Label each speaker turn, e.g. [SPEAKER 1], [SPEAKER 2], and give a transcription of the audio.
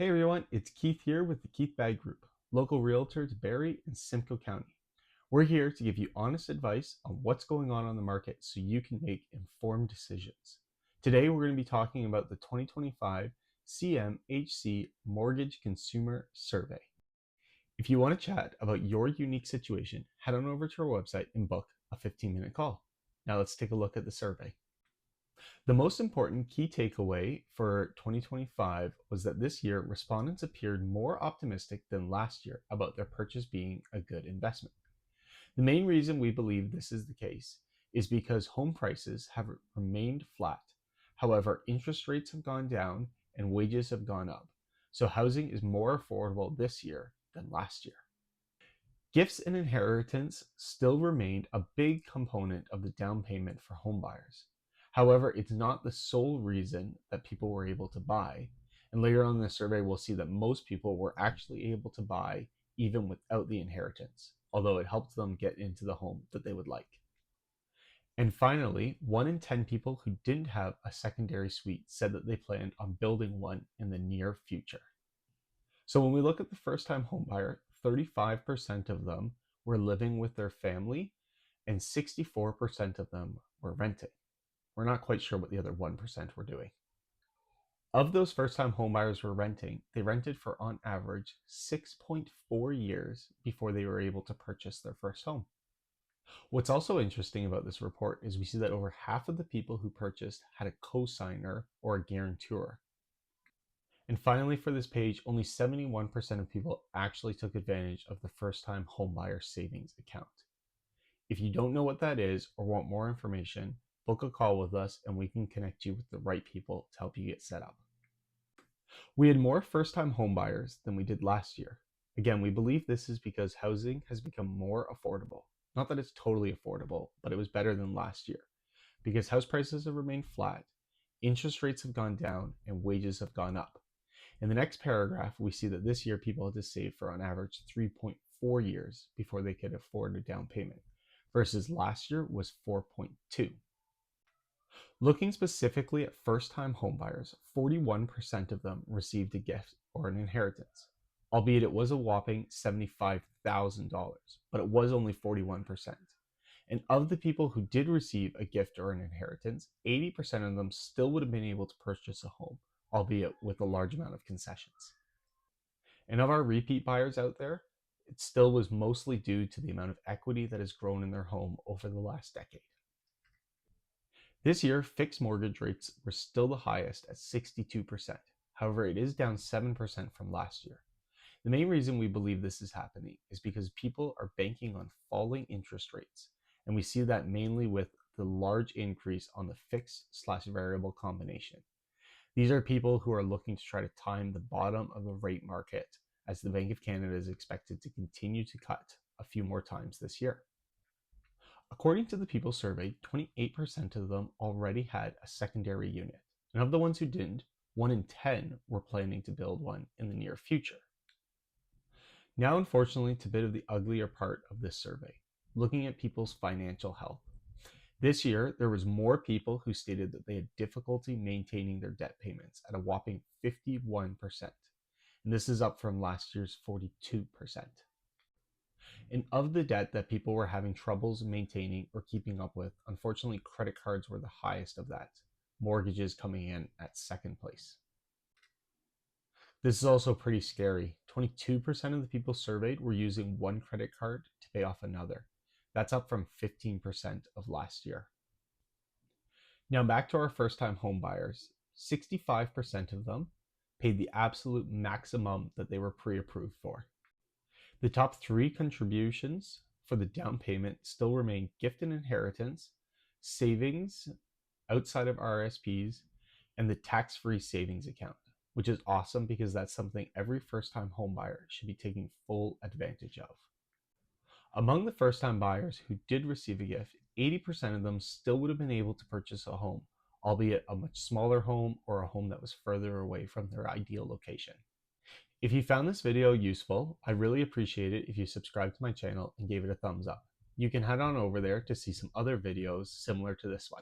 [SPEAKER 1] Hey everyone, it's Keith here with the Keith Bag Group, local realtor to Barrie and Simcoe County. We're here to give you honest advice on what's going on the market so you can make informed decisions. Today we're going to be talking about the 2025 CMHC Mortgage Consumer Survey. If you want to chat about your unique situation, head on over to our website and book a 15-minute call. Now let's take a look at the survey. The most important key takeaway for 2025 was that this year respondents appeared more optimistic than last year about their purchase being a good investment. The main reason we believe this is the case is because home prices have remained flat. However, interest rates have gone down and wages have gone up, so housing is more affordable this year than last year. Gifts and inheritance still remained a big component of the down payment for home buyers. However, it's not the sole reason that people were able to buy. And later on in the survey, we'll see that most people were actually able to buy even without the inheritance, although it helped them get into the home that they would like. And finally, 1 in 10 people who didn't have a secondary suite said that they planned on building one in the near future. So when we look at the first-time homebuyer, 35% of them were living with their family and 64% of them were renting. We're not quite sure what the other 1% were doing. Of those first-time homebuyers who were renting, they rented for on average 6.4 years before they were able to purchase their first home. What's also interesting about this report is we see that over half of the people who purchased had a co-signer or a guarantor. And finally, for this page, only 71% of people actually took advantage of the first-time homebuyer savings account. If you don't know what that is or want more information, book a call with us and we can connect you with the right people to help you get set up. We had more first-time homebuyers than we did last year. Again, we believe this is because housing has become more affordable. Not that it's totally affordable, but it was better than last year. Because house prices have remained flat, interest rates have gone down, and wages have gone up. In the next paragraph, we see that this year people had to save for on average 3.4 years before they could afford a down payment, versus last year was 4.2. Looking specifically at first-time homebuyers, 41% of them received a gift or an inheritance, albeit it was a whopping $75,000, but it was only 41%. And of the people who did receive a gift or an inheritance, 80% of them still would have been able to purchase a home, albeit with a large amount of concessions. And of our repeat buyers out there, it still was mostly due to the amount of equity that has grown in their home over the last decade. This year, fixed mortgage rates were still the highest at 62%. However, it is down 7% from last year. The main reason we believe this is happening is because people are banking on falling interest rates, and we see that mainly with the large increase on the fixed/variable combination. These are people who are looking to try to time the bottom of the rate market, as the Bank of Canada is expected to continue to cut a few more times this year. According to the people surveyed, 28% of them already had a secondary unit. And of the ones who didn't, 1 in 10 were planning to build one in the near future. Now, unfortunately, to a bit of the uglier part of this survey, looking at people's financial health. This year, there was more people who stated that they had difficulty maintaining their debt payments at a whopping 51%. And this is up from last year's 42%. And of the debt that people were having troubles maintaining or keeping up with, unfortunately, credit cards were the highest of that, mortgages coming in at second place. This is also pretty scary. 22% of the people surveyed were using one credit card to pay off another. That's up from 15% of last year. Now back to our first-time home buyers. 65% of them paid the absolute maximum that they were pre-approved for. The top 3 contributions for the down payment still remain gift and inheritance, savings outside of RSPs, and the tax-free savings account, which is awesome because that's something every first-time home buyer should be taking full advantage of. Among the first-time buyers who did receive a gift, 80% of them still would have been able to purchase a home, albeit a much smaller home or a home that was further away from their ideal location. If you found this video useful, I'd really appreciate it if you subscribed to my channel and gave it a thumbs up. You can head on over there to see some other videos similar to this one.